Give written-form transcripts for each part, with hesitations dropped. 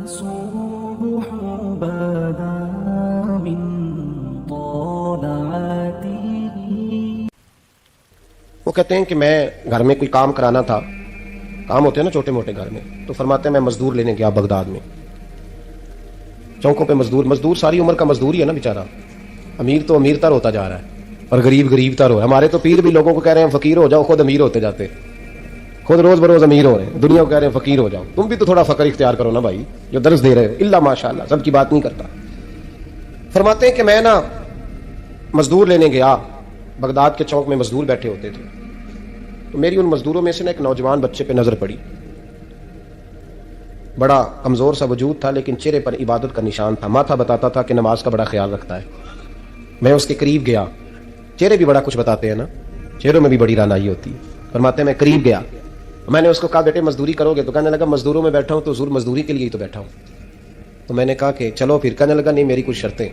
صبح بدا من طلعته. وہ کہتے ہیں کہ میں گھر میں کوئی کام کرانا تھا، کام ہوتے ہیں نا چھوٹے موٹے گھر میں، تو فرماتے ہیں میں مزدور لینے گیا بغداد میں، چوکوں پہ مزدور ساری عمر کا مزدور ہی ہے نا بیچارہ، امیر تو امیر تر ہوتا جا رہا ہے اور غریب تر ہو رہا ہے. ہمارے تو پیر بھی لوگوں کو کہہ رہے ہیں فقیر ہو جاؤ، خود امیر ہوتے جاتے، خود روز بروز امیر ہو رہے ہیں، دنیا کو کہہ رہے ہیں فقیر ہو جاؤ. تم بھی تو تھوڑا فقر اختیار کرو نا بھائی، جو درس دے رہے ہو. اللہ ماشاءاللہ سب کی بات نہیں کرتا. فرماتے ہیں کہ میں نا مزدور لینے گیا، بغداد کے چوک میں مزدور بیٹھے ہوتے تھے، تو میری ان مزدوروں میں سے نا ایک نوجوان بچے پہ نظر پڑی. بڑا کمزور سا وجود تھا لیکن چہرے پر عبادت کا نشان تھا، ماتھا بتاتا تھا کہ نماز کا بڑا خیال رکھتا ہے. میں اس کے قریب گیا، چہرے بھی بڑا کچھ بتاتے ہیں نا، چہروں میں بھی بڑی رانائی ہوتی ہے. فرماتے ہیں میں قریب گیا، میں نے اس کو کہا بیٹے مزدوری کرو گے؟ تو کہنے لگا مزدوروں میں بیٹھا ہوں تو حضور مزدوری کے لیے ہی تو بیٹھا ہوں. تو میں نے کہا کہ چلو پھر. کہنے لگا نہیں میری کچھ شرطیں.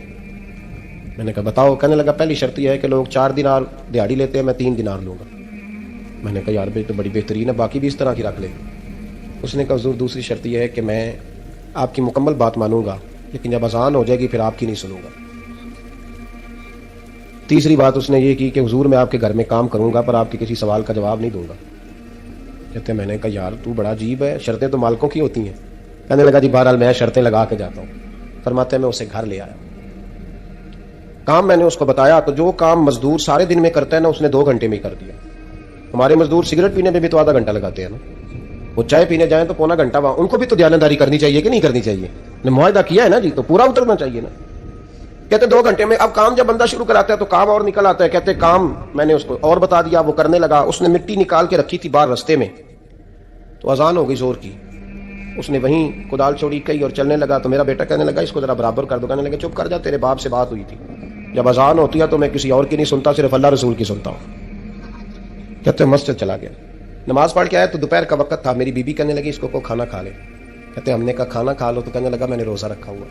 میں نے کہا بتاؤ. کہنے لگا پہلی شرط یہ ہے کہ لوگ 4 دینار دیہڑی لیتے ہیں، میں 3 دینار لوں گا. میں نے کہا یار بھائی تو بڑی بہترین ہے، باقی بھی اس طرح کی رکھ لے. اس نے کہا حضور دوسری شرط یہ ہے کہ میں آپ کی مکمل بات مانوں گا لیکن جب اذان ہو جائے گی پھر آپ کی نہیں سنوں گا. تیسری بات اس نے یہ کی کہ حضور میں آپ کے گھر میں کام کروں گا پر آپ کے کسی سوال کا جواب نہیں دوں گا. کہتے ہیں میں نے کہا یار تو بڑا عجیب ہے، شرطیں تو مالکوں کی ہوتی ہیں. کہنے لگا جی بہرحال میں شرطیں لگا کے جاتا ہوں. فرماتے ہیں میں اسے گھر لے آیا، کام میں نے اس کو بتایا تو جو کام مزدور سارے دن میں کرتا ہے نا اس نے 2 گھنٹے میں کر دیا. ہمارے مزدور سگریٹ پینے میں بھی تو آدھا گھنٹہ لگاتے ہیں نا، وہ چائے پینے جائیں تو پونا گھنٹہ وہاں. ان کو بھی تو دیانتداری کرنی چاہیے کہ نہیں کرنی چاہیے؟ نے معاہدہ کیا ہے نا جی، تو پورا اترنا چاہیے نا. کہتے 2 گھنٹے میں. اب کام جب بندہ شروع کراتا ہے تو کام اور نکل آتا ہے. کہتے کام میں نے اس کو اور بتا دیا، وہ کرنے لگا. اس نے مٹی نکال کے رکھی تھی باہر رستے میں، تو اذان ہو گئی زور کی. اس نے وہیں کدال چھوڑی کئی اور چلنے لگا. تو میرا بیٹا کہنے لگا اس کو ذرا برابر کر دو. کہنے لگا چپ کر جا، تیرے باپ سے بات ہوئی تھی، جب اذان ہوتی ہے تو میں کسی اور کی نہیں سنتا، صرف اللہ رسول کی سنتا ہوں. کہتے مسجد چلا گیا، نماز پڑھ کے آیا تو دوپہر کا وقت تھا. میری بیوی کہنے لگی اس کو کھانا کھا لے. کہتے ہم نے کہا کھانا کھا لو. تو کہنے لگا میں نے روزہ رکھا ہوا،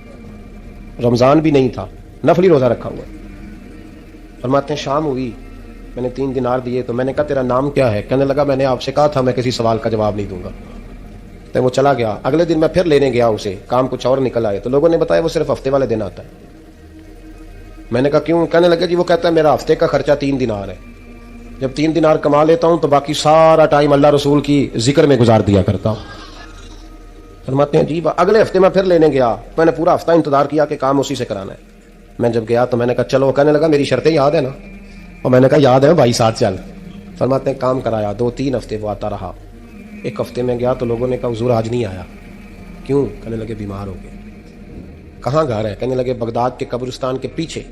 رمضان بھی نہیں تھا، نفلی روزہ رکھا ہوا. فرماتے ہیں شام ہوئی، میں نے 3 دینار دیے. تو میں نے کہا تیرا نام کیا ہے؟ کہنے لگا میں نے آپ سے کہا تھا میں کسی سوال کا جواب نہیں دوں گا. تو وہ چلا گیا. اگلے دن میں پھر لینے گیا اسے، کام کچھ اور نکل آئے. تو لوگوں نے بتایا وہ صرف ہفتے والے دن آتا ہے. میں نے کہا کیوں؟ کہنے لگا جی وہ کہتا ہے میرا ہفتے کا خرچہ 3 دینار ہے، جب 3 دینار کما لیتا ہوں تو باقی سارا ٹائم اللہ رسول کی ذکر میں گزار دیا کرتا ہوں. فرماتے ہیں جی اگلے ہفتے میں پھر لینے گیا. میں نے پورا ہفتہ انتظار کیا کہ کام اسی سے کرانا ہے. میں جب گیا تو میں نے کہا چلو. کہنے لگا میری شرطیں یاد ہے نا؟ اور میں نے کہا یاد ہے بھائی ساتھ چل. فرماتے ہیں کام کرایا. 2-3 ہفتے وہ آتا رہا. ایک ہفتے میں گیا تو لوگوں نے کہا حضور آج نہیں آیا. کیوں؟ کہنے لگے بیمار ہو گئے. کہاں گھر ہے؟ کہنے لگے بغداد کے قبرستان کے پیچھے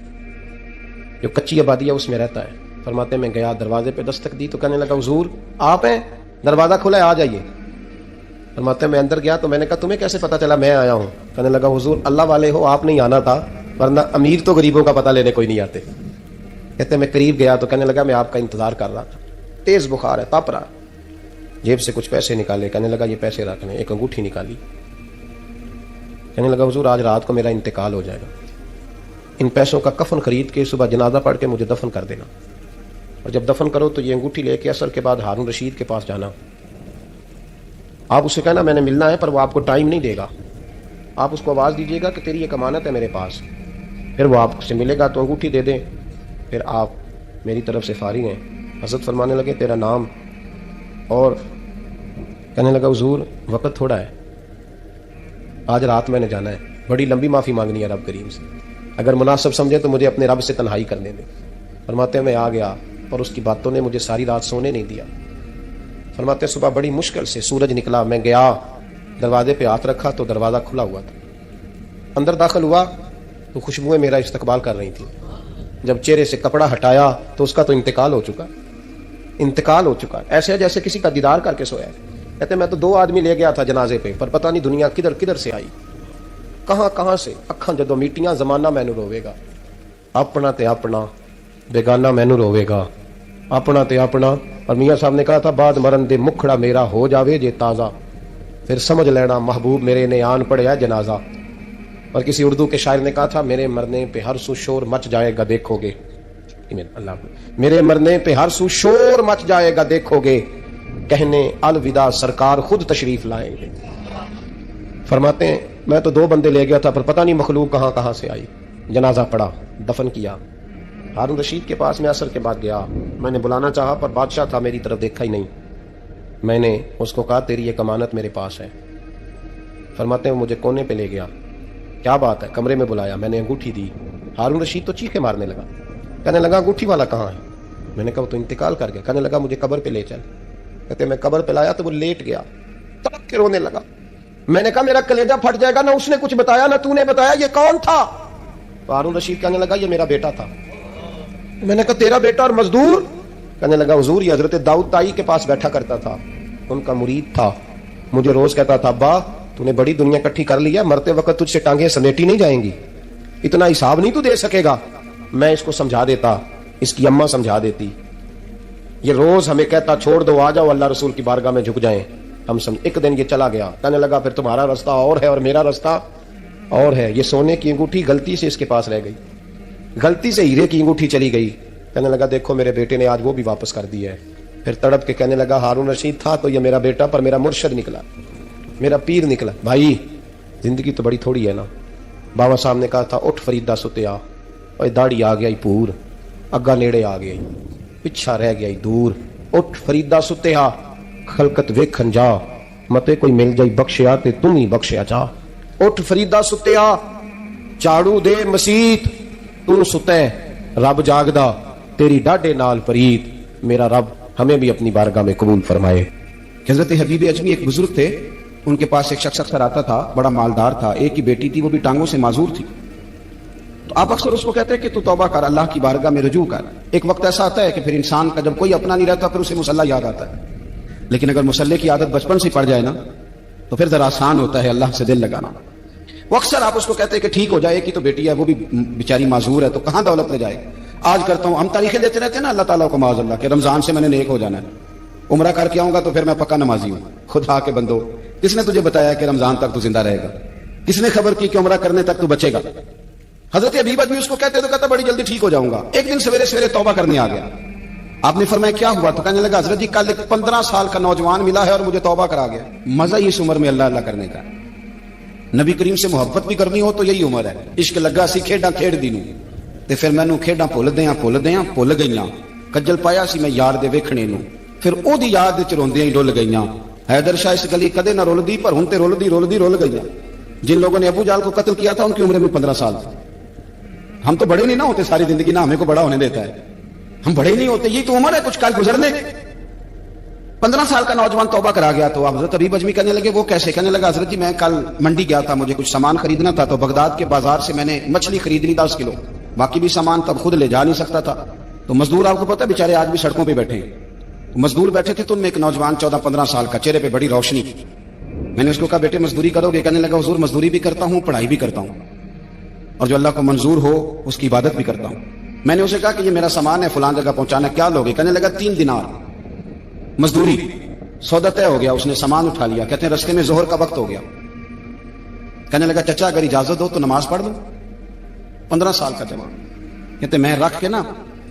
جو کچی آبادی ہے اس میں رہتا ہے. فرماتے میں گیا، دروازے پہ دستک دی تو کہنے لگا حضور آپ ہیں؟ دروازہ کھلا ہے آ جائیے. فرماتے میں اندر گیا تو میں نے کہا تمہیں کیسے پتا چلا میں آیا ہوں؟ کہنے لگا حضور اللہ والے ہو، آپ نہیں آنا تھا، ورنہ امیر تو غریبوں کا پتہ لینے کوئی نہیں آتے. کہتے میں قریب گیا تو کہنے لگا میں آپ کا انتظار کر رہا تھا، تیز بخار ہے، تپ رہا. جیب سے کچھ پیسے نکالے. کہنے لگا یہ پیسے رکھ لیں. ایک انگوٹھی نکالی. کہنے لگا حضور آج رات کو میرا انتقال ہو جائے گا، ان پیسوں کا کفن خرید کے صبح جنازہ پڑھ کے مجھے دفن کر دینا، اور جب دفن کرو تو یہ انگوٹھی لے کے عصر کے بعد ہارون رشید کے پاس جانا. آپ اسے کہنا میں نے ملنا ہے پر وہ آپ کو ٹائم نہیں دے گا. آپ اس کو آواز دیجیے گا کہ تیری ایک امانت ہے میرے پاس. پھر وہ آپ سے ملے گا تو انگوٹھی دے دیں، پھر آپ میری طرف سے فارغ ہیں. حضرت فرمانے لگے تیرا نام؟ اور کہنے لگا حضور وقت تھوڑا ہے، آج رات میں نے جانا ہے، بڑی لمبی معافی مانگنی ہے رب کریم سے، اگر مناسب سمجھے تو مجھے اپنے رب سے تنہائی کرنے دیں. فرماتے ہیں میں آ گیا اور اس کی باتوں نے مجھے ساری رات سونے نہیں دیا. فرماتے ہیں صبح بڑی مشکل سے سورج نکلا. میں گیا دروازے پہ ہاتھ رکھا تو دروازہ کھلا ہوا تھا. اندر داخل ہوا تو خوشبوئیں میرا استقبال کر رہی تھیں. جب چہرے سے کپڑا ہٹایا تو اس کا تو انتقال ہو چکا، انتقال ہو چکا. ایسے جیسے کسی کا دیدار کر کے سویا. کہتے میں تو 2 آدمی لے گیا تھا جنازے پہ، پر پتہ نہیں دنیا کدھر کدھر سے آئی، کہاں کہاں سے. اکھاں جدوں میٹیاں زمانہ مینوں روے گا، اپنا تے اپنا بیگانہ مینوں روے گا، اپنا تے اپنا. اور میاں صاحب نے کہا تھا بعد مرن دے مکھڑا میرا ہو جاوے جے تازہ، پھر سمجھ لینا محبوب میرے نے آن پڑیا جنازہ. اور کسی اردو کے شاعر نے کہا تھا میرے مرنے پہ ہر سو شور مچ جائے گا دیکھو گے. اللہ میرے مرنے پہ ہر سو شور مچ جائے گا دیکھو گے، کہنے الوداع سرکار خود تشریف لائیں گے. فرماتے ہیں میں تو 2 بندے لے گیا تھا پر پتہ نہیں مخلوق کہاں کہاں سے آئی. جنازہ پڑا, دفن کیا. ہارون رشید کے پاس میں عصر کے بعد گیا. میں نے بلانا چاہا پر بادشاہ تھا, میری طرف دیکھا ہی نہیں. میں نے اس کو کہا تیری ایک امانت میرے پاس ہے. فرماتے ہیں مجھے کونے پہ لے گیا. کیا بات ہے؟ کمرے میں بلایا, میں نے انگوٹھی دی. ہارون رشید تو چیخے مارنے لگا, کہنے لگا انگوٹھی والا کہاں ہے؟ میں نے کہا وہ تو انتقال کر گیا. کہنے لگا مجھے قبر پہ لے چل. کہتے میں قبر پہ لایا تو وہ لیٹ گیا, تڑپ کے رونے لگا. میں نے کہا میرا کلیجہ پھٹ جائے گا, نہ اس نے کچھ بتایا نہ تو نے بتایا, یہ کون تھا؟ تو ہارون رشید کہنے لگا یہ میرا بیٹا تھا. میں نے کہا تیرا بیٹا اور مزدور؟ کہنے لگا حضور یہ حضرت داؤد تائی کے پاس بیٹھا کرتا تھا, ان کا مرید تھا. مجھے روز کہتا تھا ابا تو نے بڑی دنیا اکٹھی کر لیا, مرتے وقت تجھ سے ٹانگیں سمیٹی نہیں جائیں گی, اتنا حساب نہیں تو دے سکے گا. میں اس کو سمجھا دیتا, اس کی اماں سمجھا دیتی. یہ روز ہمیں کہتا چھوڑ دو, آ جاؤ اللہ رسول کی بارگاہ میں جھک جائیں. ہم ایک دن یہ چلا گیا. کہنے لگا پھر تمہارا راستہ اور ہے اور میرا راستہ اور ہے. یہ سونے کی انگوٹھی غلطی سے اس کے پاس رہ گئی, غلطی سے ہیرے کی انگوٹھی چلی گئی. کہنے لگا دیکھو میرے بیٹے نے آج وہ بھی واپس کر دی ہے. پھر تڑپ کے کہنے لگا ہارون رشید تھا تو یہ میرا بیٹا, پر میرا مرشد نکلا, میرا پیر نکلا. بھائی زندگی تو بڑی تھوڑی ہے نا. بابا صاحب نے کہا تھا اٹھ فریدا ستیا, اور داڑھی آ گیا پور, اگا نیڑے آ گیا, پچھا رہ گیا دور. اٹھ فریدا ستیا خلقت ویکھن جا, متے کوئی مل جائی بخشیا تے تم ہی بخشیا جا. اٹھ فریدا ستیا چاڑو دے مسیت, تو ستے رب جاگدا تیری ڈاڈے نال پرید. میرا رب ہمیں بھی اپنی بارگاہ میں قبول فرمائے. حضرت حبیب اجمی ایک بزرگ تھے, ان کے پاس ایک شخص اکثر آتا تھا, بڑا مالدار تھا, ایک ہی بیٹی تھی, وہ بھی ٹانگوں سے معذور تھی. تو آپ اکثر اس کو کہتے ہیں کہ تو توبہ کر, اللہ کی بارگاہ میں رجوع کر. ایک وقت ایسا آتا ہے کہ پھر انسان کا جب کوئی اپنا نہیں رہتا پھر اسے مصلی یاد آتا ہے, لیکن اگر مصلی کی عادت بچپن سے پڑ جائے نا تو پھر ذرا آسان ہوتا ہے اللہ سے دل لگانا. وہ اکثر آپ اس کو کہتے ہیں کہ ٹھیک ہو جائے, ایک ہی تو بیٹی ہے, وہ بھی بیچاری معذور ہے, تو کہاں دولت لے جائے. آج کرتا ہوں, ہم تاریخیں دیتے رہتے ہیں نا اللہ تعالیٰ کو معاذ اللہ کہ رمضان سے میں نے نیک ہو جانا ہے, عمرہ کر کے آؤں گا تو پھر میں پکا نمازی ہوں. خدا کے بندو, کس نے تجھے بتایا کہ رمضان تک تو زندہ رہے گا؟ کس نے خبر کی کہ عمرہ کرنے تک تو بچے گا؟ حضرت حبیب اجمی اس کو کہتے تو کہتا بڑی جلدی ٹھیک ہو جاؤں گا. ایک دن سویرے سویرے توبہ کرنے آ گیا. آپ نے فرمایا کیا ہوا؟ تو کہنے لگا حضرت جی کل ایک 15 سال کا نوجوان ملا ہے اور مجھے توبہ کرا گیا. مزہ ہی اس عمر میں اللہ اللہ کرنے کا. نبی کریم سے محبت بھی کرنی ہو تو یہی عمر ہے. عشق لگا سی کھیڈاں کھیڈ دی نوں, تے پھر مینوں کھیڈاں بھول گئیاں. کجل پایا سی میں یار دے ویکھنے نوں, پھر او دی یاد وچ روندیاں ہی ڈل گئیاں. حیدر شاہ اس گلی کدے نہ رول دی, پر ہن تے رول گئیاں. جن لوگوں نے ابو جال کو قتل کیا تھا ان کی عمر میں 15 سال تھی. ہم تو بڑے نہیں نہ ہوتے ساری زندگی, نہ ہمیں کو بڑا ہونے دیتا ہے, ہم بڑے نہیں ہوتے, یہی تو عمر ہے کچھ کل گزرنے. 15 سال کا نوجوان توبہ کرا گیا. تو حضرت حبیب اجمی کہنے لگے وہ کیسے؟ کہنے لگا حضرت جی میں کل منڈی گیا تھا, مجھے کچھ سامان خریدنا تھا, تو بغداد کے بازار سے میں نے مچھلی خریدنی 10 کلو, باقی بھی سامان تب خود لے جا نہیں سکتا تھا. تو مزدور آپ کو پتا بیچارے آج بھی سڑکوں پہ بیٹھے ہیں. مزدور بیٹھے تھے تو ان میں ایک نوجوان 14-15 سال کا, چہرے پہ بڑی روشنی. میں نے اس کو کہا بیٹے مزدوری کرو گے؟ کہنے لگا حضور مزدوری بھی کرتا ہوں, پڑھائی بھی کرتا ہوں, اور جو اللہ کو منظور ہو اس کی عبادت بھی کرتا ہوں. میں نے اسے کہا کہ یہ میرا سامان ہے فلان جگہ پہنچانا, کیا لوگے؟ کہنے لگا 3 دینار مزدوری. سودا طے ہو گیا, اس نے سامان اٹھا لیا. کہتے ہیں رستے میں ظہر کا وقت ہو گیا. کہنے لگا چچا اگر اجازت ہو تو نماز پڑھ دوں. 15 سال کا جوان. کہتے میں رکھ کے نا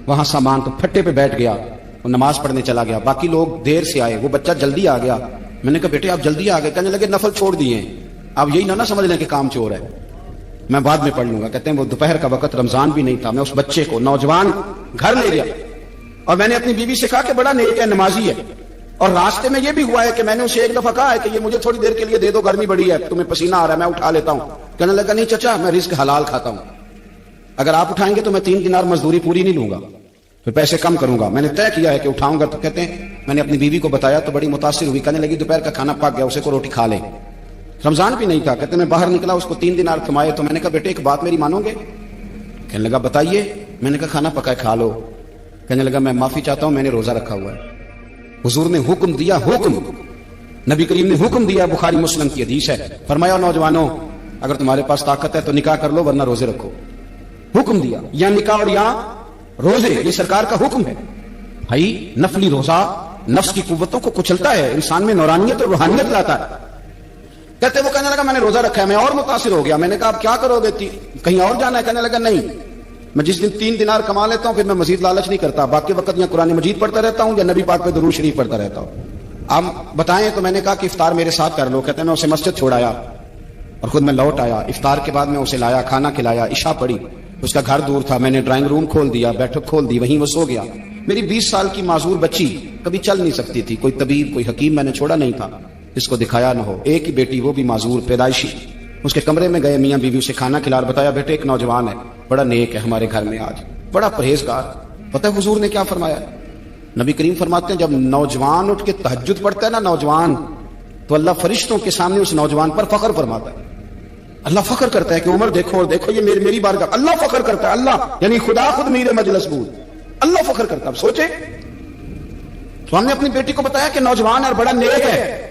وہاں سامان تو پھٹے پہ بیٹھ گیا, وہ نماز پڑھنے چلا گیا. باقی لوگ دیر سے آئے, وہ بچہ جلدی آ گیا. میں نے کہا بیٹے آپ جلدی آ گئے؟ کہنے لگے نفل چھوڑ دیے ہیں, آپ یہی نہ سمجھ لیں کہ کام چور ہے, میں بعد میں پڑھ لوں گا. کہتے ہیں وہ دوپہر کا وقت, رمضان بھی نہیں تھا, میں اس بچے کو نوجوان گھر لے گیا, اور میں نے اپنی بیوی سے کہا کہ بڑا نیک ہے, نمازی ہے. اور راستے میں یہ بھی ہوا ہے کہ میں نے اسے ایک دفعہ کہا ہے کہ یہ مجھے تھوڑی دیر کے لیے دے دو, گرمی بڑی ہے, تمہیں پسینہ آ رہا ہے, میں اٹھا لیتا ہوں. کہنے لگا نہیں چچا میں رزق حلال کھاتا ہوں, اگر آپ اٹھائیں گے تو میں 3 دینار مزدوری پوری نہیں لوں گا, پھر پیسے کم کروں گا. میں نے طے کیا ہے کہ اٹھاؤں گا. تو کہتے ہیں میں نے اپنی بیوی کو بتایا تو بڑی متاثر ہوئی, کہنے لگی دوپہر کا کھانا پک گیا, اسے کو روٹی کھا لیں. رمضان بھی نہیں تھا. کہتے میں باہر نکلا, اس کو 3 دینار کمائے. تو میں نے کہا بیٹے ایک بات میری مانو گے؟ کہنے لگا بتائیے. میں نے کہا کھانا پکا ہے کھا لو. کہنے لگا میں معافی چاہتا ہوں, میں نے روزہ رکھا ہوا ہے. حضور نے حکم دیا, حکم نبی کریم نے حکم دیا, بخاری مسلم کی حدیث ہے. فرمایا نوجوانوں اگر تمہارے پاس طاقت ہے تو نکاح کر لو ورنہ روزے رکھو. حکم دیا, یا نکاح اور یا روزے, یہ سرکار کا حکم ہے. بھائی نفلی روزہ نفس کی قوتوں کو کچلتا ہے, انسان میں نورانیت اور روحانیت لاتا ہے. کہتے وہ کہنے لگا میں نے روزہ رکھا ہے. میں اور متاثر ہو گیا. میں نے کہا آپ کیا کرو گے, کہیں اور جانا ہے؟ کہنے لگا نہیں, میں جس دن 3 دینار کما لیتا ہوں پھر میں مزید لالچ نہیں کرتا, باقی وقت یا قرآن مجید پڑھتا رہتا ہوں یا نبی پاک پہ درود شریف پڑھتا رہتا ہوں. آپ بتائیں. تو میں نے کہا کہ افطار میرے ساتھ کر لو. کہتے ہیں میں اسے مسجد چھوڑایا. اور خود میں لوٹ آیا. افطار کے بعد میں اسے لایا, کھانا کھلایا, عشاء پڑھی. اس کا گھر دور تھا, میں نے ڈرائنگ روم کھول دیا, بیٹھک کھول دی, وہیں وہ سو گیا. میری 20 سال کی معذور بچی کبھی چل نہیں سکتی تھی, کوئی طبیب کوئی حکیم میں نے چھوڑا نہیں تھا جس کو دکھایا نہ ہو. ایک ہی بیٹی, وہ بھی معذور پیدائشی. اس کے کمرے میں گئے, میاں بیوی اسے کھانا کھلا اور بتایا بیٹے ایک نوجوان ہے, بڑا نیک ہے, ہمارے گھر میں آج بڑا پرہیزگار. پتہ ہے حضور نے کیا فرمایا؟ نبی کریم فرماتے ہیں جب نوجوان اٹھ کے تہجد پڑھتا ہے نا نوجوان, تو اللہ فرشتوں کے سامنے اس نوجوان پر فخر فرماتا ہے. اللہ فخر کرتا ہے کہ عمر دیکھو اور دیکھو یہ میری بارگاہ. اللہ فخر کرتا ہے, اللہ یعنی خدا خود میر مجلس بود, اللہ فخر کرتا ہے. اب سوچے, تو ہم نے اپنی بیٹی کو بتایا کہ نوجوان اور بڑا نیک ہے,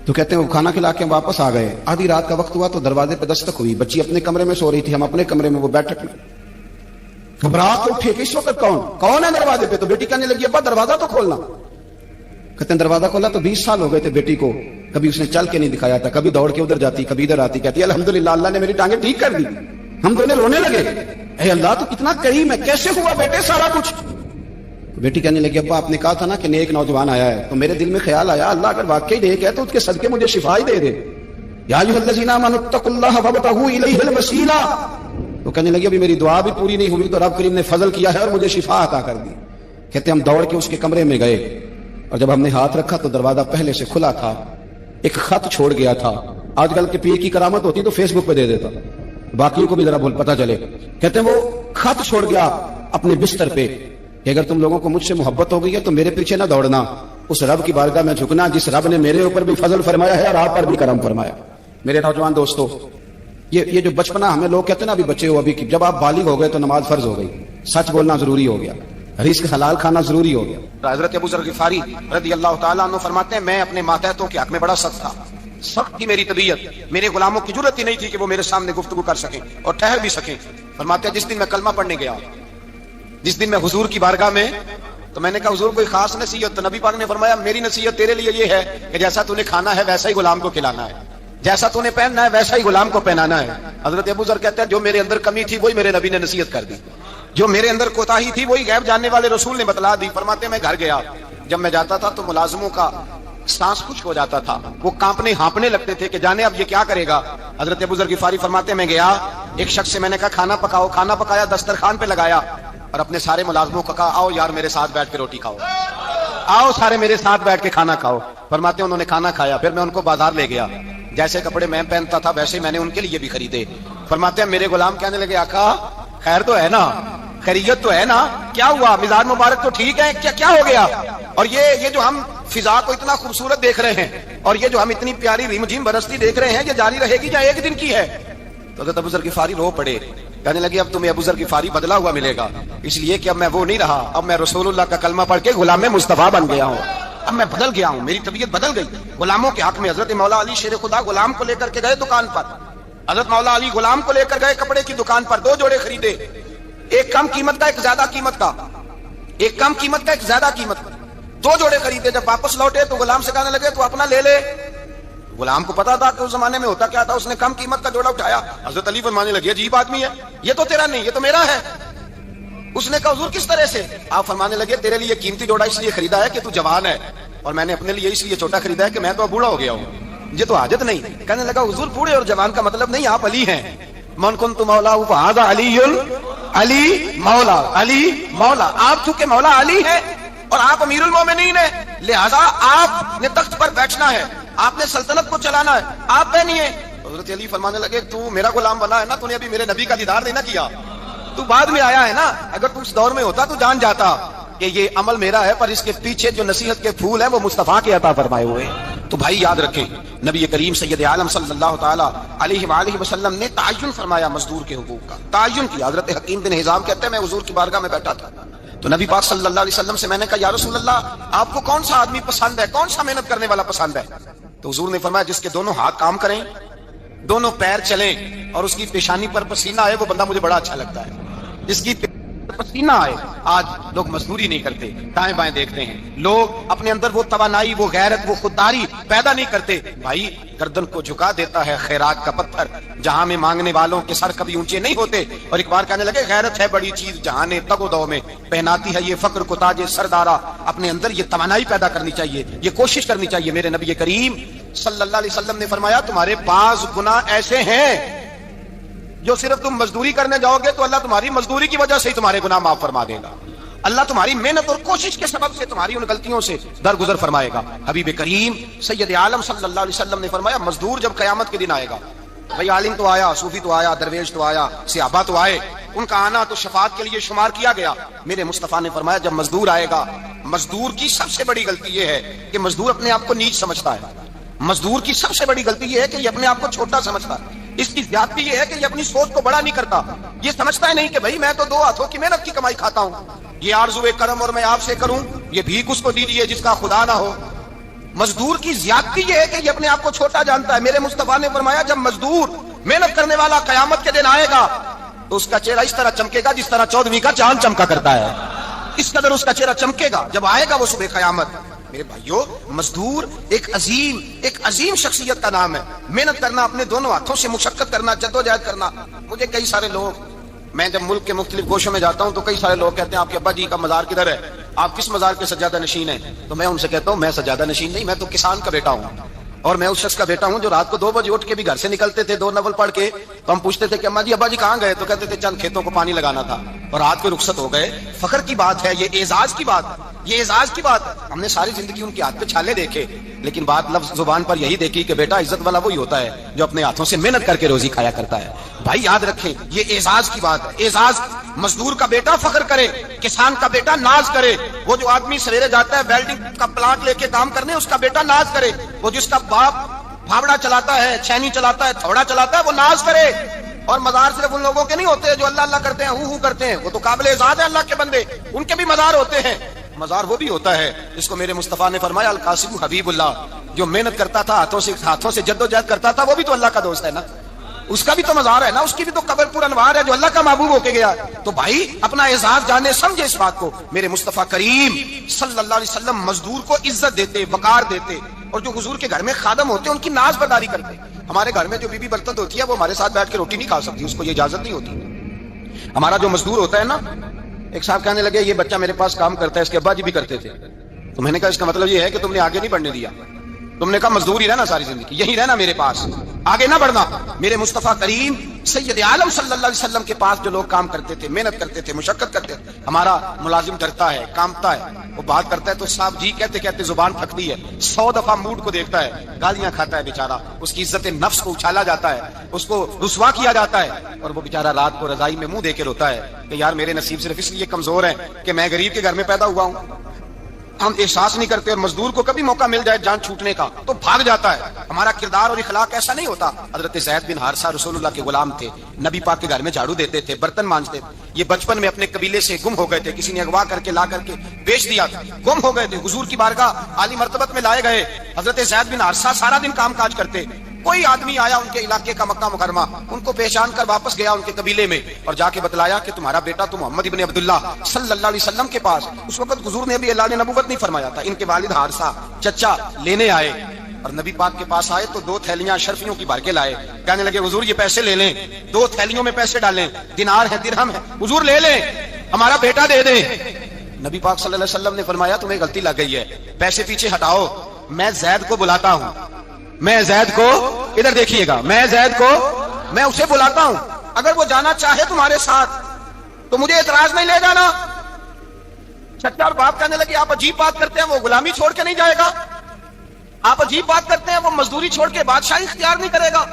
تو کہتے ہیں وہ کھانا کھلا کے واپس آ گئے. آدھی رات کا وقت ہوا تو دروازے پہ دستک ہوئی. بچی اپنے کمرے میں سو رہی تھی, ہم اپنے کمرے میں, وہ بیٹھک میں. گھبرا کے اٹھے کہ اس وقت کون ہے دروازے پہ؟ تو بیٹی کہنے لگی ابا دروازہ تو کھولنا. کہتے ہیں دروازہ کھولا تو 20 سال ہو گئے تھے بیٹی کو, کبھی اس نے چل کے نہیں دکھایا تھا, کبھی دوڑ کے ادھر جاتی کبھی ادھر آتی. کہتی ہے الحمدللہ اللہ نے میری ٹانگیں ٹھیک کر دی. ہم دونوں رونے لگے, اے اللہ تو کتنا کریم ہے, کیسے ہوا بیٹے سارا کچھ؟ بیٹی کہنے لگی ابا آپ نے کہا تھا نا کہ نیک نوجوان آیا ہے, تو میرے دل میں خیال آیا اللہ اگر واقعی نیک ہے تو اس کے صدقے مجھے شفا ہی دے دے. یا ایھا الذین آمنوا اتقوا اللہ وابتغوا الیہ الوسیلہ. وہ کہنے لگی ابھی میری دعا بھی پوری نہیں ہوئی تو رب کریم نے فضل کیا ہے اور مجھے شفا عطا کر دی. کہتے ہم دوڑ کے اس کے کمرے میں گئے, اور جب ہم نے ہاتھ رکھا تو دروازہ پہلے سے کھلا تھا. ایک خط چھوڑ گیا تھا. آج کل کے پیر کی کرامت ہوتی تو فیس بک پہ دے دیتا, باقیوں کو بھی ذرا پتہ چلے. کہتے ہیں وہ خط چھوڑ گیا اپنے بستر پہ کہ اگر تم لوگوں کو مجھ سے محبت ہو گئی ہے تو میرے پیچھے نہ دوڑنا, اس رب کی بارگاہ میں جھکنا جس رب نے میرے اوپر بھی فضل فرمایا ہے اور آپ پر بھی کرم فرمایا. میرے نوجوان دوستو, یہ جو بچپنا ہمیں لوگ کہتے ہیں نا ابھی بچے ہو, ابھی جب آپ بالغ ہو گئے تو نماز فرض ہو گئی, سچ بولنا ضروری ہو گیا, رزق حلال کھانا ضروری ہو گیا. حضرت ابو ذر غفاری رضی اللہ تعالیٰ عنہ فرماتے ہیں میں اپنے ماتحتوں کے حق میں بڑا سخت تھا. سخت تھی میری طبیعت, میرے غلاموں کی ضرورت ہی نہیں تھی کہ وہ میرے سامنے گفتگو کر سکیں اور ٹھہر بھی سکیں. فرماتے ہیں جس دن میں کلمہ پڑھنے گیا, جس دن میں حضور کی بارگاہ میں, تو میں نے کہا حضور کوئی خاص نصیحت؟ تو نبی پاک نے فرمایا میری نصیحت تیرے لیے یہ ہے کہ جیسا تو نے کھانا ہے ویسا ہی غلام کو کھلانا ہے, جیسا تو نے پہننا ہے ویسا ہی غلام کو پہنانا ہے. حضرت ابو ذر کہتے ہیں جو میرے اندر کمی تھی وہی میرے نبی نے نصیحت کر دی, جو میرے اندر کوتاہی تھی وہی غیب جاننے والے رسول نے بتلا دی. فرماتے ہیں میں گھر گیا, جب میں جاتا تھا تو ملازموں کا سانس خشک ہو جاتا تھا, وہ کانپنے ہانپنے لگتے تھے کہ جانے اب یہ کیا کرے گا. حضرت ابو ذر غفاری فرماتے ہیں میں گیا, ایک شخص سے میں نے کہا کھانا پکاؤ, کھانا پکایا, دسترخوان پہ لگایا اور اپنے سارے ملازموں کو کہا آؤ یار میرے ساتھ بیٹھ کے روٹی کھاؤ, آؤ سارے میرے ساتھ بیٹھ کے کھانا کھاؤ. فرماتے ہیں انہوں نے کھانا کھایا, پھر میں ان کو بازار لے گیا, جیسے کپڑے میں پہنتا تھا ویسے میں نے ان کے لیے بھی خریدے. فرماتے ہیں میرے غلام کہنے لگے آقا خیر تو ہے نا, خیریت تو ہے نا, کیا ہوا, مزاج مبارک تو ٹھیک ہے, کیا ہو گیا؟ اور یہ جو ہم فضا کو اتنا خوبصورت دیکھ رہے ہیں اور یہ جو ہم اتنی پیاری ریم جھیم برستی دیکھ رہے ہیں یہ جاری رہے گی یا ایک دن کی ہے؟ تو حضرت ابو ذر غفاری رو پڑے, کہنے لگے اب تمہیں ابو ذر غفاری بدلا ہوا ملے گا, اس لیے کہ اب میں وہ نہیں رہا, اب میں رسول اللہ کا کلمہ پڑھ کے غلام مصطفیٰ بن گیا ہوں, اب میں بدل گیا ہوں, میری طبیعت بدل گئی. غلاموں کے حق میں حضرت مولا علی شیر خدا غلام کو لے کر کے گئے دکان پر. حضرت مولا علی غلام کو لے کر گئے کپڑے کی دکان پر, 2 جوڑے خریدے, ایک کم قیمت کا ایک زیادہ قیمت کا, ایک کم قیمت کا ایک زیادہ قیمت کا, 2 جوڑے خریدے. جب واپس لوٹے تو غلام سے کہنے لگے تو اپنا لے لے. غلام کو پتا تھا کہ اس زمانے میں ہوتا کیا تھا, اس نے کم قیمت کا جوڑا اٹھایا. حضرت علی فرمانے لگے عجیب آدمی ہے, یہ تو تیرا نہیں, یہ تو میرا ہے. اس نے کہا حضور کس طرح سے؟ آپ فرمانے لگے تیرے لیے قیمتی جوڑا اس لیے خریدا ہے کہ تو جوان ہے, اور میں نے اپنے لیے اس لیے چھوٹا خریدا ہے کہ میں تو بوڑھا ہو گیا ہوں, مجھے تو حاجت نہیں. کہنے لگا حضور بوڑھے اور جوان کا مطلب نہیں, آپ علی ہیں. من کنت مولا فہذا علی, علی مولا, علی مولا. آپ چونکہ مولا علی ہیں اور آپ امیر المومنین ہیں, لہذا آپ نے تخت پر بیٹھنا ہے, آپ نے سلطنت کو چلانا ہے, آپ پہ نہیں ہے. حضرت علی فرمانے لگے تو میرا غلام بنا ہے نا, تو نے ابھی میرے نبی کا دیدار نہیں نہ کیا, تو بعد میں آیا ہے نا. اگر تو اس دور میں ہوتا تو جان جاتا کہ یہ عمل میرا ہے, پر اس کے پیچھے جو نصیحت کے پھول ہیں وہ مصطفیٰ کے عطا فرمائے ہوئے ہیں. تو بھائی یاد رکھیں نبی کریم سید عالم صلی اللہ تعالی علیہ وآلہ وسلم نے تعین فرمایا مزدور کے حقوق کا, تعین کیا. حضرت حکیم بن حزام کہتے ہیں میں حضور کی بارگاہ میں بیٹھا تھا, تو نبی پاک صلی اللہ علیہ وسلم سے میں نے کہا یا رسول اللہ آپ کو کون سا آدمی پسند ہے, کون سا محنت کرنے والا پسند ہے؟ تو حضور نے فرمایا جس کے دونوں ہاتھ کام کریں, دونوں پیر چلیں اور اس کی پیشانی پر پسینہ آئے, وہ بندہ مجھے بڑا اچھا لگتا ہے. جس کی پسینہ آئے. آج لوگ مزدوری نہیں کرتے, دائیں بائیں دیکھتے ہیں, لوگ اپنے اندر وہ توانائی, وہ غیرت, وہ خودداری پیدا نہیں کرتے. بھائی گردن کو جھکا دیتا ہے خیرات کا پتھر, جہاں میں مانگنے والوں کے سر کبھی اونچے نہیں ہوتے. اور ایک بار کہنے لگے غیرت ہے بڑی چیز جہاں نے تگ و دو میں, پہناتی ہے یہ فقر کو تاج سردارا. اپنے اندر یہ توانائی پیدا کرنی چاہیے, یہ کوشش کرنی چاہیے. میرے نبی کریم صلی اللہ علیہ وسلم نے فرمایا تمہارے بعض گناہ ایسے ہیں جو صرف تم مزدوری کرنے جاؤ گے تو اللہ تمہاری مزدوری کی وجہ سے ہی تمہارے گناہ معاف فرما دے گا. اللہ تمہاری محنت اور کوشش کے سبب سے تمہاری ان غلطیوں سے درگزر فرمائے گا. حبیب کریم سید عالم صلی اللہ علیہ وسلم نے فرمایا مزدور جب قیامت کے دن آئے گا, بھائی عالم تو آیا, صوفی تو آیا, درویش تو آیا, صحابہ تو آئے, ان کا آنا تو شفاعت کے لیے شمار کیا گیا. میرے مصطفیٰ نے فرمایا جب مزدور آئے گا, مزدور کی سب سے بڑی غلطی یہ ہے کہ مزدور اپنے آپ کو نیچ سمجھتا ہے. مزدور کی سب سے بڑی غلطی یہ ہے کہ یہ اپنے آپ کو چھوٹا سمجھتا ہے. اس کی زیادتی یہ ہے کہ یہ اپنی سوچ کو بڑا نہیں کرتا. یہ سمجھتا ہے نہیں کہ بھائی میں تو دو ہاتھوں کی محنت کی کمائی کھاتا ہوں, یہ آرزو کرم اور میں آپ سے کروں, یہ بھیک اس کو دیجیے جس کا خدا نہ ہو. مزدور کی زیادتی یہ ہے کہ یہ اپنے آپ کو چھوٹا جانتا ہے. میرے مصطفیٰ نے فرمایا جب مزدور محنت کرنے والا قیامت کے دن آئے گا تو اس کا چہرہ اس طرح چمکے گا جس طرح 14ویں کا چاند چمکا کرتا ہے. اس قدر اس کا چہرہ چمکے گا جب آئے گا وہ صبح قیامت. میرے بھائیو, مزدور ایک عظیم شخصیت کا نام ہے. محنت کرنا, اپنے دونوں ہاتھوں سے مشقت کرنا, جدوجہد کرنا. مجھے کئی سارے لوگ, میں جب ملک کے مختلف گوشوں میں جاتا ہوں تو کئی سارے لوگ کہتے ہیں آپ کے ابا جی کا مزار کدھر ہے, آپ کس مزار کے سجادہ نشین ہیں؟ تو میں ان سے کہتا ہوں میں سجادہ نشین نہیں, میں تو کسان کا بیٹا ہوں. اور میں اس شخص کا بیٹا ہوں جو رات کو 2 بجے اٹھ کے بھی گھر سے نکلتے تھے 2 نفل پڑھ کے, تو ہم پوچھتے تھے کہ اماں جی ابا جی کہاں گئے, تو کہتے تھے چند کھیتوں کو پانی لگانا تھا, اور رات کو رخصت ہو گئے. فخر کی بات ہے, یہ اعزاز کی بات, یہ اعزاز کی بات. ہم نے ساری زندگی ان کے ہاتھ پہ چھالے دیکھے, لیکن بات لفظ زبان پر یہی دیکھی کہ بیٹا عزت والا وہی ہوتا ہے جو اپنے ہاتھوں سے محنت کر کے روزی کھایا کرتا ہے. بھائی یاد رکھیں, یہ اعزاز کی بات ہے. اعزاز, مزدور کا بیٹا فخر کرے, کسان کا بیٹا ناز کرے. وہ جو آدمی سویرے جاتا ہے ویلڈنگ کا پلانٹ لے کے کام کرنے, اس کا بیٹا ناز کرے. وہ جس کا باپ پھاوڑا چلاتا ہے, چھینی چلاتا ہے, تھوڑا چلاتا ہے, وہ ناز کرے. اور مزار صرف ان لوگوں کے نہیں ہوتے جو اللہ اللہ کرتے ہیں, ہو کرتے ہیں, وہ تو قابل اعزاز ہے اللہ کے بندے, ان کے بھی مزار ہوتے ہیں. مزار وہ بھی ہوتا ہے جس کو میرے مصطفیٰ نے فرمایا القاسم حبیب اللہ, جو محنت کرتا تھا, ہاتھوں سے جدوجہد کرتا تھا, وہ بھی تو اللہ کا دوست ہے نا, اس کا بھی تو مزار ہے نا, اس کی بھی تو قبر پر انوار ہے جو اللہ کا محبوب ہو کے گیا. تو بھائی اپنا اعزاز جانے, سمجھے اس بات کو. میرے مصطفیٰ کریم صلی اللہ علیہ وسلم مزدور کو عزت دیتے, وقار دیتے, اور جو حضور کے گھر میں خادم ہوتے ان کی ناز برداری کرتے. ہمارے گھر میں جو بی بی برتن ہوتی ہے وہ ہمارے ساتھ بیٹھ کے روٹی نہیں کھا سکتی, اس کو یہ اجازت نہیں ہوتی. ہمارا جو مزدور ہوتا ہے نا, ایک صاحب کہنے لگے یہ بچہ میرے پاس کام کرتا ہے, اس کے ابا جی بھی کرتے تھے. تو میں نے کہا اس کا مطلب یہ ہے کہ تم نے آگے نہیں بڑھنے دیا, تم نے کہا مزدور ہی رہنا ساری زندگی, یہی رہنا میرے پاس, آگے نہ بڑھنا. میرے مصطفیٰ کریم سید عالم صلی اللہ علیہ وسلم کے پاس جو لوگ کام کرتے تھے, محنت کرتے تھے, مشقت کرتے تھے. ہمارا ملازم ڈرتا ہے, کانپتا ہے, وہ بات کرتا ہے تو صاحب جی کہتے کہتے زبان تھکتی ہے, 100 دفعہ موڈ کو دیکھتا ہے, گالیاں کھاتا ہے بیچارہ, اس کی عزت نفس کو اچھالا جاتا ہے, اس کو رسوا کیا جاتا ہے, اور وہ بیچارہ رات کو رضائی میں منہ دے کے روتا ہے کہ یار میرے نصیب صرف اس لیے کمزور ہے کہ میں غریب کے گھر میں پیدا ہوا ہوں. ہم احساس نہیں کرتے, اور مزدور کو کبھی موقع مل جائے جان چھوٹنے کا تو بھاگ جاتا ہے. ہمارا کردار اور اخلاق ایسا نہیں ہوتا. حضرت زید بن حارثہ رسول اللہ کے غلام تھے, نبی پاک کے گھر میں جھاڑو دیتے تھے, برتن مانجتے تھے. یہ بچپن میں اپنے قبیلے سے گم ہو گئے تھے, کسی نے اغوا کر کے لا کر کے بیچ دیا تھا, گم ہو گئے تھے. حضور کی بارگاہ عالی مرتبت میں لائے گئے. حضرت زید بن حارثہ سارا دن کام کاج کرتے. کوئی آدمی آیا ان کے علاقے کا, مکہ مکرمہ, ان کو پہچان کر واپس گیا ان کے قبیلے میں, اور جا کے بتلایا کہ تمہارا بیٹا تو محمد ابن عبداللہ صلی اللہ علیہ وسلم کے پاس. اس وقت حضور نے ابھی اعلان نبوت نہیں فرمایا تھا. ان کے والد حارثہ چچا لینے آئے, اور نبی پاک کے پاس آئے تو 2 تھیلیاں شرفیوں کی بھر کے لائے. کہنے لگے حضور یہ پیسے لے لیں, 2 تھیلیوں میں پیسے ڈالیں, دینار ہے, درہم ہے, حضور لے لیں, ہمارا بیٹا دے دیں. نبی پاک صلی اللہ علیہ وسلم نے فرمایا تمہیں غلطی لگ گئی ہے, پیسے پیچھے ہٹاؤ, میں زید کو بلاتا ہوں, میں زید کو, ادھر دیکھیے گا, میں زید کو, میں اسے بلاتا ہوں, اگر وہ جانا چاہے تمہارے ساتھ تو مجھے اعتراض نہیں لے جانا. چچا اور باپ کہنے لگے آپ عجیب بات کرتے ہیں, وہ غلامی چھوڑ کے نہیں جائے گا, آپ عجیب بات کرتے ہیں, وہ مزدوری چھوڑ کے بادشاہی اختیار نہیں کرے گا.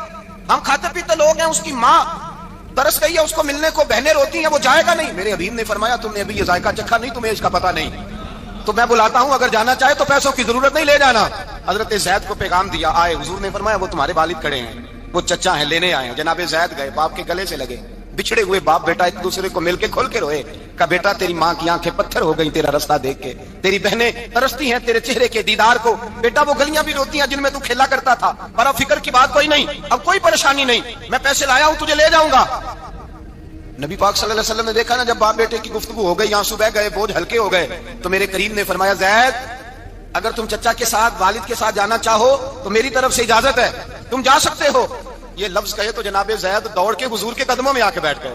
ہم کھاتے پیتے لوگ ہیں, اس کی ماں ترس گئی ہے اس کو ملنے کو, بہنیں روتی ہیں, وہ جائے گا نہیں. میرے حبیب نے فرمایا تم نے ابھی یہ ذائقہ چکھا نہیں, تمہیں اس کا پتہ نہیں, تو میں بلاتا ہوں, اگر جانا چاہے تو پیسوں کی ضرورت نہیں لے جانا. حضرت زید کو پیغام دیا, آئے. حضور نے فرمایا وہ تمہارے والد کھڑے ہیں, وہ چچا ہیں, لینے آئے ہیں. جناب زید گئے, باپ کے گلے سے لگے, بچھڑے ہوئے باپ بیٹا ایک دوسرے کو مل کے کھول کے روئے. کہا بیٹا تیری ماں کی آنکھیں پتھر ہو گئی تیرا رستہ دیکھ کے, تیری بہنیں ترستی ہیں تیرے چہرے کے دیدار کو. بیٹا وہ گلیاں بھی روتی ہیں جن میں تو کھیلا کرتا تھا, پر اب فکر کی بات کوئی نہیں, اب کوئی پریشانی نہیں, میں پیسے لایا ہوں, تجھے لے جاؤں گا. نبی پاک صلی اللہ علیہ وسلم نے دیکھا نا جب باپ بیٹے کی گفتگو ہو گئی, یہاں صبح گئے, بوجھ ہلکے ہو گئے, تو میرے کریم نے فرمایا زید اگر تم چچا کے ساتھ, والد کے ساتھ جانا چاہو تو میری طرف سے اجازت ہے, تم جا سکتے ہو. یہ لفظ کہے تو جناب زید دوڑ کے حضور کے قدموں میں آ کے بیٹھ گئے.